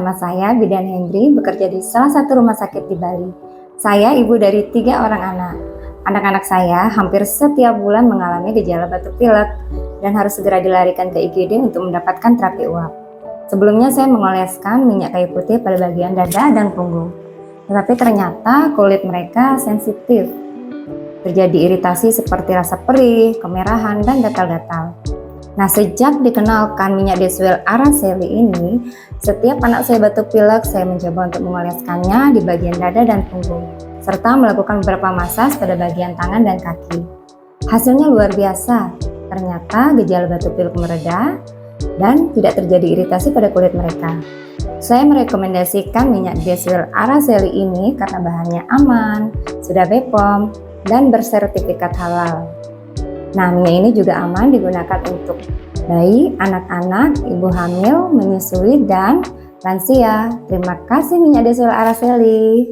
nama saya Bidan Hendri, bekerja di salah satu rumah sakit di Bali. Saya ibu dari 3 orang anak. Anak-anak saya hampir setiap bulan mengalami gejala batuk pilek dan harus segera dilarikan ke IGD untuk mendapatkan terapi uap. Sebelumnya saya mengoleskan minyak kayu putih pada bagian dada dan punggung. Tetapi ternyata kulit mereka sensitif. Terjadi iritasi seperti rasa perih, kemerahan, dan gatal-gatal. Nah, sejak dikenalkan minyak Desuel Araceli ini, setiap anak saya batuk pilek, saya mencoba untuk mengoleskannya di bagian dada dan punggung, serta melakukan beberapa masas pada bagian tangan dan kaki. Hasilnya luar biasa, ternyata gejala batuk pilek mereda dan tidak terjadi iritasi pada kulit mereka. Saya merekomendasikan minyak Desuel Araceli ini karena bahannya aman, sudah BPOM, dan bersertifikat halal. Nah, minyak ini juga aman digunakan untuk bayi, anak-anak, ibu hamil, menyusui, dan lansia. Terima kasih minyak Desuel Araceli.